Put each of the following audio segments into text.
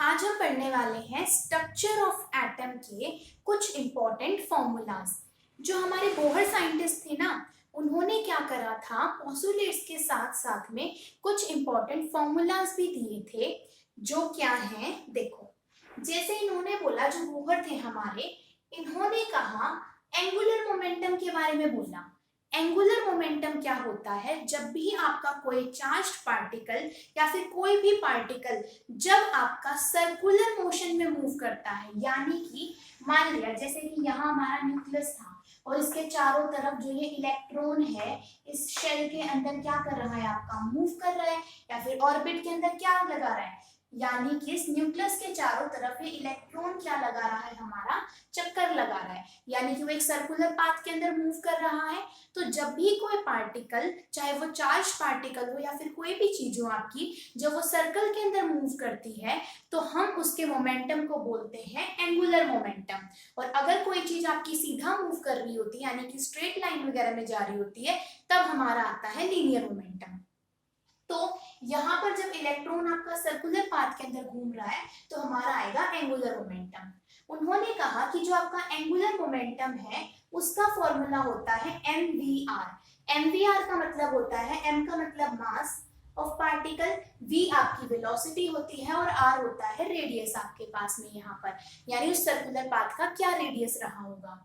आज हम पढ़ने वाले हैं स्ट्रक्चर ऑफ एटम के कुछ इंपॉर्टेंट फॉर्मूलाज। जो हमारे बोहर साइंटिस्ट थे ना, उन्होंने क्या करा था, पोस्टुलेट्स के साथ साथ में कुछ इंपॉर्टेंट फॉर्मूलाज भी दिए थे। जो क्या हैं देखो, जैसे इन्होंने बोला, जो बोहर थे हमारे, इन्होंने कहा एंगुलर मोमेंटम के बारे में बोला। एंगुलर मोमेंटम क्या होता है? जब भी आपका कोई चार्ज्ड पार्टिकल या फिर कोई भी पार्टिकल जब आपका सर्कुलर मोशन में मूव करता है, यानी कि मान लिया जैसे कि यहाँ हमारा न्यूक्लियस था और इसके चारों तरफ जो ये इलेक्ट्रॉन है इस शेल के अंदर क्या कर रहा है, आपका मूव कर रहा है, या फिर ऑर्बिट के अंदर क्या लगा रहा है, यानी कि इस न्यूक्लियस के चारों तरफ ये इलेक्ट्रॉन क्या लगा रहा है, हमारा चक्कर लगा रहा है, यानी कि वो एक सर्कुलर पाथ के अंदर मूव कर रहा है। तो जब भी कोई पार्टिकल, चाहे वो चार्ज पार्टिकल हो या फिर कोई भी चीज हो आपकी, जब वो सर्कल के अंदर मूव करती है तो हम उसके मोमेंटम को बोलते हैं एंगुलर मोमेंटम। और अगर कोई चीज आपकी सीधा मूव कर रही होती है, यानी कि स्ट्रेट लाइन वगैरह में जा रही होती है, तब हमारा आता है लीनियर मोमेंटम। तो यहाँ पर जब इलेक्ट्रॉन आपका सर्कुलर पाथ के अंदर घूम रहा है तो हमारा आएगा एंगुलर मोमेंटम। उन्होंने कहा कि जो आपका एंगुलर मोमेंटम है उसका फॉर्मूला होता है mvr। mvr का मतलब होता है, m का मतलब मास ऑफ पार्टिकल, v आपकी वेलोसिटी होती है और r होता है रेडियस आपके पास में यहाँ पर, यानी उस सर्कुलर पाथ का क्या रेडियस रहा होगा।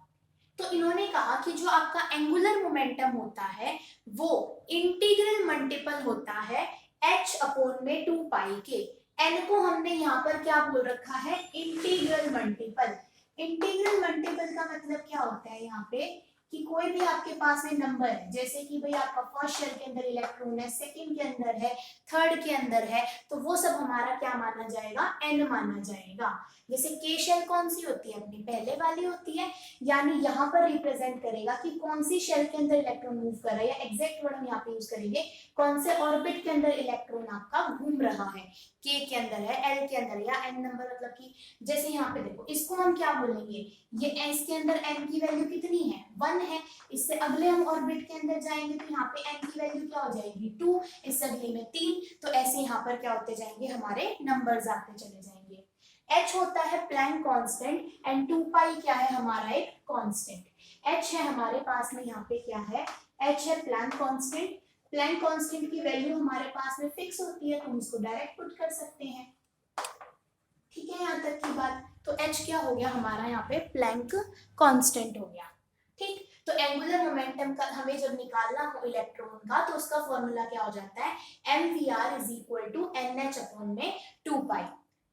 तो इन्होंने कहा कि जो आपका एंगुलर मोमेंटम होता है वो इंटीग्रल मल्टीपल होता है h अपॉन में 2 पाई के। n को हमने यहाँ पर क्या बोल रखा है, इंटीग्रल मल्टीपल। इंटीग्रल मल्टीपल का मतलब क्या होता है यहाँ पे, कि कोई भी आपके पास में नंबर है, जैसे कि भाई आपका फर्स्ट शेल के अंदर इलेक्ट्रॉन है, सेकंड के अंदर है, थर्ड के अंदर है, तो वो सब हमारा क्या माना जाएगा, n माना जाएगा। जैसे के शेल कौन सी होती है, अपनी पहले वाली होती है, यानी यहाँ पर रिप्रेजेंट करेगा कि कौन सी शेल के अंदर इलेक्ट्रॉन मूव कर रहा है, या एग्जैक्ट वर्ड हम यहाँ पे यूज करेंगे, कौन से ऑर्बिट के अंदर इलेक्ट्रॉन आपका घूम रहा है, के अंदर है, एल के अंदर, या एन नंबर, मतलब कि जैसे यहाँ पे देखो, इसको हम क्या बोलेंगे, ये एस के अंदर एन की वैल्यू कितनी है, 1 है। इससे अगले हम ऑर्बिट के अंदर जाएंगे तो यहाँ पे एन की वैल्यू क्या हो जाएगी, 2, इससे अगले में 3, तो ऐसे यहाँ पर क्या होते जाएंगे, हमारे नंबर्स आते चले जाएंगे। h होता है प्लैंक कांस्टेंट एंड 2 पाई क्या है, हमारा एक कांस्टेंट। h है हमारे पास में, यहाँ पे क्या है, h है प्लैंक कांस्टेंट। प्लैंक कांस्टेंट की वैल्यू हमारे पास में फिक्स होती है, तो हम इसको डायरेक्ट पुट कर सकते हैं। ठीक है, यहाँ तक की बात। तो h क्या हो गया हमारा, यहाँ पे प्लैंक कांस्टेंट हो गया। ठीक, तो एंगुलर मोमेंटम का हमें जब निकालना हो इलेक्ट्रॉन का, तो उसका फॉर्मूला क्या हो जाता है, mvr is equal to nh upon में 2 पाई।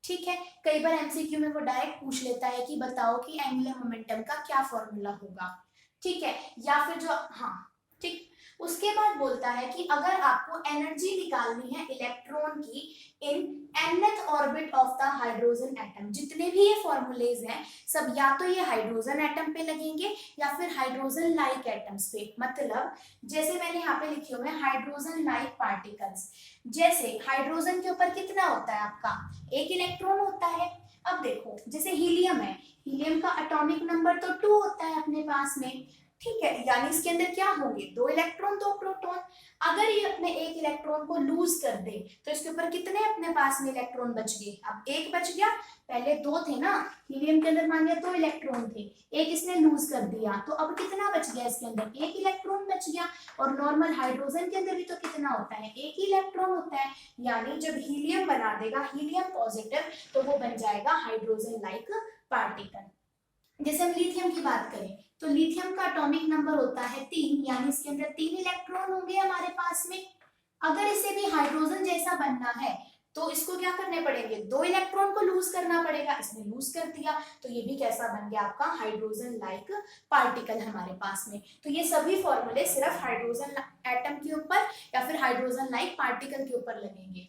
ठीक है, कई बार एमसीक्यू में वो डायरेक्ट पूछ लेता है कि बताओ कि एंगुलर मोमेंटम का क्या फॉर्मूला होगा। ठीक है, या फिर जो, हाँ ठीक, उसके बाद बोलता है कि अगर आपको एनर्जी निकालनी है इलेक्ट्रॉन की इन nth orbit of the hydrogen atom, जितने भी ये फॉर्मूलेज हैं सब या तो ये हाइड्रोजन एटम पे लगेंगे या फिर हाइड्रोजन लाइक एटम्स पे। मतलब जैसे मैंने यहाँ पे लिखे हुए हैं हाइड्रोजन लाइक पार्टिकल्स, जैसे हाइड्रोजन के ऊपर कितना होता है आपका, एक इलेक्ट्रॉन होता है। अब देखो जैसे हीलियम है, हीलियम का एटॉमिक नंबर तो 2 होता है अपने पास में। ठीक है, यानी इसके अंदर क्या होंगे, 2 इलेक्ट्रॉन 2 प्रोटॉन। अगर ये अपने एक इलेक्ट्रॉन को लूज कर दे तो इसके ऊपर कितने अपने पास में इलेक्ट्रॉन बच गए, अब एक बच गया, पहले 2 थे ना, हीलियम के अंदर मान लिया 2 इलेक्ट्रॉन थे, एक इसने लूज कर दिया, तो अब कितना बच गया इसके अंदर, एक इलेक्ट्रॉन बच गया। और नॉर्मल हाइड्रोजन के अंदर भी तो कितना होता है, एक ही इलेक्ट्रॉन होता है, यानी जब हीलियम बना देगा हीलियम पॉजिटिव तो वो बन जाएगा हाइड्रोजन लाइक पार्टिकल। जैसे हम लिथियम की बात करें तो लिथियम का एटॉमिक नंबर होता है 3, यानी इसके अंदर 3 इलेक्ट्रॉन होंगे हमारे पास में। अगर इसे भी हाइड्रोजन जैसा बनना है तो इसको क्या करने पड़ेंगे, 2 इलेक्ट्रॉन को लूज करना पड़ेगा, इसने लूज कर दिया तो ये भी कैसा बन गया आपका हाइड्रोजन लाइक पार्टिकल हमारे पास में। तो ये सभी फॉर्मूले सिर्फ हाइड्रोजन एटम के ऊपर या फिर हाइड्रोजन लाइक पार्टिकल के ऊपर लगेंगे।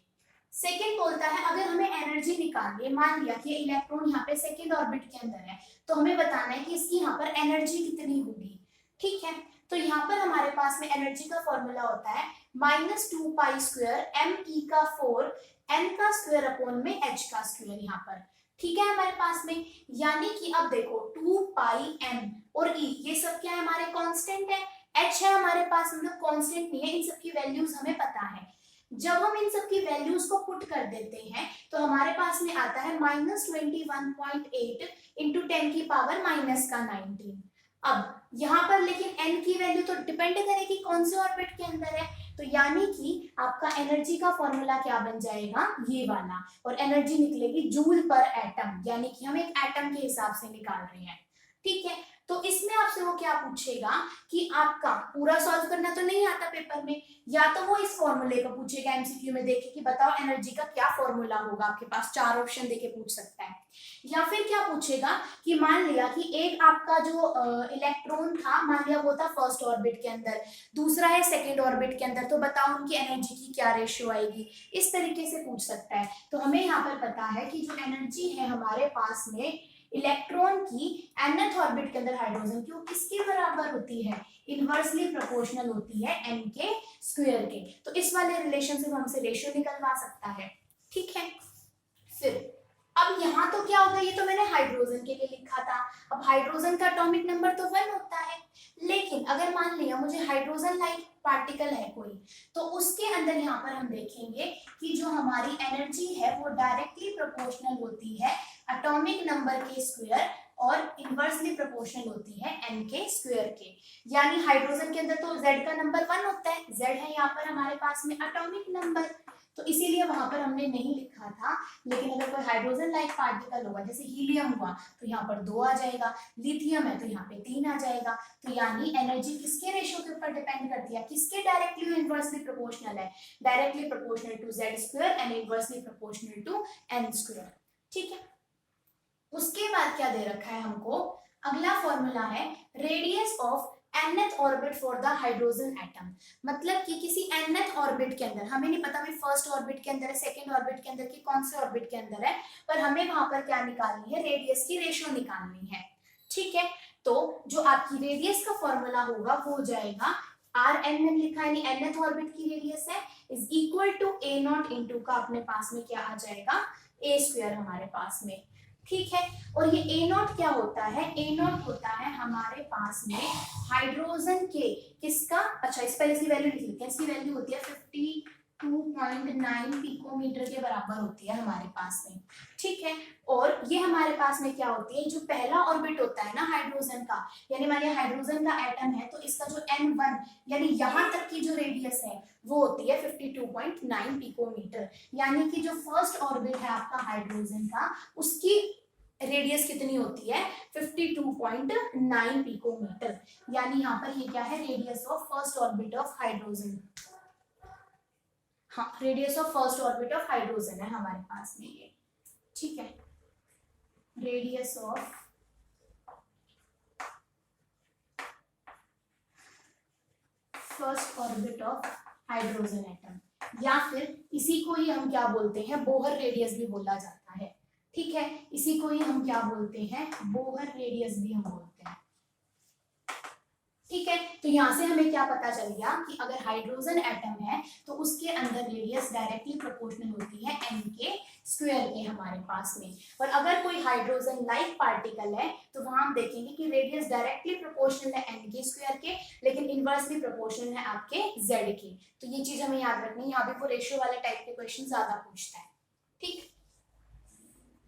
सेकेंड बोलता है अगर हमें एनर्जी निकालनी है, मान लिया कि इलेक्ट्रॉन यहाँ पे सेकेंड ऑर्बिट के अंदर है, तो हमें बताना है कि इसकी यहाँ पर एनर्जी कितनी होगी। ठीक है, तो यहाँ पर हमारे पास में एनर्जी का फॉर्मूला होता है -2 पाई स्क्वायर m e का 4 n का स्क्वायर अपॉन में h का स्क्वायर यहाँ पर। ठीक है हमारे पास में, यानी कि अब देखो 2 पाई m और e ये सब क्या है, हमारे कांस्टेंट है, h है हमारे पास, मतलब कांस्टेंट नहीं है, इन सब की वैल्यूज हमें पता है। जब हम इन सब की वैल्यूज को पुट कर देते हैं तो हमारे पास में आता है -21.8 इंटू 10 की पावर -19। अब यहाँ पर लेकिन n की वैल्यू तो डिपेंड करेगी कौन से ऑर्बिट के अंदर है, तो यानी कि आपका एनर्जी का फॉर्मूला क्या बन जाएगा, ये वाला, और एनर्जी निकलेगी जूल पर एटम, यानी कि हम एक एटम के हिसाब से निकाल रहे हैं। ठीक है, तो इसमें आपसे वो क्या पूछेगा कि आपका पूरा सॉल्व करना तो नहीं आता पेपर में, या तो वो इस फॉर्मूले को पूछेगा एमसीक्यू में देके कि बताओ एनर्जी का क्या फॉर्मूला होगा, आपके पास 4 ऑप्शन देके पूछ सकता है। या फिर क्या पूछेगा कि मान लिया कि एक आपका जो इलेक्ट्रॉन था, मान लिया वो था फर्स्ट ऑर्बिट के अंदर, दूसरा है सेकेंड ऑर्बिट के अंदर, तो बताओ उनकी एनर्जी की क्या रेशियो आएगी, इस तरीके से पूछ सकता है। तो हमें यहाँ पर पता है कि जो एनर्जी है हमारे पास में इलेक्ट्रॉन की nth ऑर्बिट के अंदर हाइड्रोजन की, वो किसके बराबर होती है, इनवर्सली प्रोपोर्शनल होती है n के स्क्वायर के। तो इस वाले रिलेशन से हमसे रेशियो निकलवा सकता है। ठीक है, फिर अब यहाँ तो क्या होगा, ये तो मैंने हाइड्रोजन के लिए लिखा था। अब हाइड्रोजन का एटॉमिक नंबर तो 1 होता है, लेकिन अगर मान लिया मुझे हाइड्रोजन लाइक पार्टिकल है कोई, तो उसके अंदर यहाँ पर हम देखेंगे कि जो हमारी एनर्जी है वो डायरेक्टली प्रोपोर्शनल होती है एटॉमिक नंबर के स्क्वायर और इनवर्सली प्रोपोर्शनल होती है n के स्क्वायर के। यानी हाइड्रोजन के अंदर तो z का नंबर 1 होता है, z है यहाँ पर हमारे पास में एटॉमिक नंबर, तो इसीलिए वहां पर हमने नहीं लिखा था। लेकिन अगर कोई हाइड्रोजन लाइक पार्टिकल होगा, जैसे हीलियम हुआ तो यहाँ पर 2 आ जाएगा, लिथियम है तो यहाँ पे 3 आ जाएगा। तो यानी एनर्जी किसके रेशियो के ऊपर डिपेंड करती है, किसके डायरेक्टली इनवर्सली प्रोपोर्शनल है, directly proportional to z square and inversely proportional to n square. ठीक है, उसके बाद क्या दे रखा है हमको, अगला फॉर्मूला है radius of nth orbit for the hydrogen atom. मतलब कि किसी nth ऑर्बिट के अंदर, हमें नहीं पता भाई फर्स्ट ऑर्बिट के अंदर है, सेकंड ऑर्बिट के अंदर की, कौन से ऑर्बिट के अंदर है, पर हमें वहां पर क्या निकालनी है, रेडियस की रेशियो निकालनी है। ठीक है, तो जो आपकी रेडियस का फॉर्मूला होगा वो हो जाएगा Rn में लिखा है, nth ऑर्बिट की रेडियस है, is equal to a naught into का अपने पास में क्या आ जाएगा, a स्क्वायर हमारे पास में। ठीक है, और ये a नॉट क्या होता है, a नॉट होता है हमारे पास में हाइड्रोजन के किसका, अच्छा इस पर इसकी वैल्यू लिख लेते हैं, इसकी वैल्यू होती है 52.9 पिकोमीटर के बराबर होती है हमारे पास में। ठीक है, और ये हमारे पास में क्या होती है, जो पहला ऑर्बिट होता है ना हाइड्रोजन का, यानी मानिए हाइड्रोजन का एटम है, तो इसका जो n1 यानी यहाँ तक की जो रेडियस है वो होती है 52.9 पिकोमीटर। यानी कि जो फर्स्ट ऑर्बिट है आपका हाइड्रोजन का, उसकी रेडियस कितनी होती है, 52.9 पिकोमीटर। यानी यहाँ पर ये क्या है, radius of first orbit of hydrogen, हाँ radius of first orbit of hydrogen है हमारे पास में ये। ठीक है, radius of first orbit of hydrogen atom, या फिर इसी को ही हम क्या बोलते हैं, बोहर रेडियस भी बोला जाता है। ठीक है, इसी को ही हम क्या बोलते हैं, बोहर रेडियस भी हम बोलते हैं। ठीक है, तो यहाँ से हमें क्या पता चल गया कि अगर हाइड्रोजन एटम है तो उसके अंदर रेडियस डायरेक्टली प्रोपोर्शनल होती है n के स्क्वायर के हमारे पास में। और अगर कोई हाइड्रोजन लाइक पार्टिकल है तो वहां हम देखेंगे कि रेडियस डायरेक्टली प्रोपोर्शनल है n के स्क्वायर के, लेकिन इनवर्सली प्रोपोर्शनल है आपके z के। तो ये चीज हमें याद रखनी है, यहाँ पे वो रेशियो वाले टाइप के क्वेश्चन ज्यादा पूछता है। ठीक,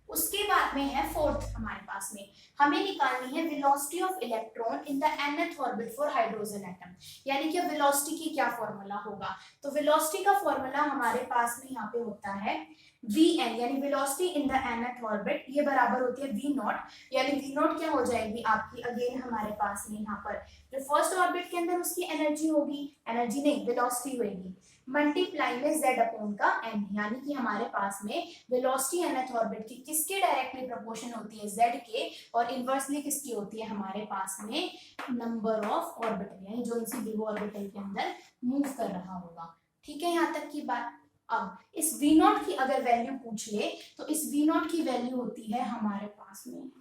उसके बाद में है फोर्थ हमारे पास में, हमें निकालनी है velocity of electron in the nth orbit for hydrogen atom. यानी कि वेलोसिटी की क्या फॉर्मूला होगा, तो वेलोसिटी का फॉर्मूला हमारे पास में यहाँ पे होता है vn, यानी velocity in the nth orbit, ये बराबर होती है v नॉट। यानी v नॉट क्या हो जाएगी आपकी, अगेन हमारे पास में यहाँ पर जो फर्स्ट ऑर्बिट के अंदर उसकी एनर्जी होगी, एनर्जी नहीं वेलोसिटी होगी, मल्टीप्लाई में z अपॉन का n। यानी कि हमारे पास में वेलोसिटी nth ऑर्बिट की किसके डायरेक्टली प्रोपोर्शन होती है, z के, और इनवर्सली किसकी होती है हमारे पास में, नंबर ऑफ ऑर्बिटल, यानी जो उनसे भी ऑर्बिटल के अंदर मूव कर रहा होगा। ठीक है, यहाँ तक की बात। अब इस v नॉट की अगर वैल्यू पूछ ले तो इस v नॉट की वैल्यू होती है हमारे पास में,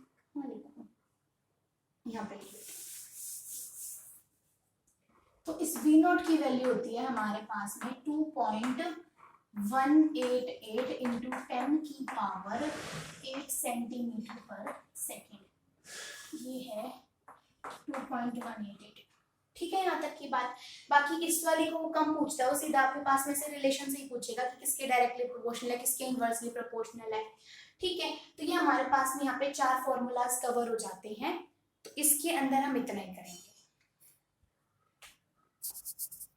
यहाँ पे तो इस v नॉट की वैल्यू होती है हमारे पास में 2.188 इंटू 10 की पावर 8 सेंटीमीटर पर सेकेंड, ये है 2.188। ठीक है यहाँ तक की बात। बाकी इस वाली को वो कम पूछता है, वो सीधा आपके पास में से रिलेशन से ही पूछेगा कि किसके डायरेक्टली प्रोपोर्शनल है, किसके इनवर्सली प्रोपोर्शनल है। ठीक है, तो ये हमारे पास में यहाँ पे 4 फॉर्मूलाज कवर हो जाते हैं। तो इसके अंदर हम इतना ही करेंगे।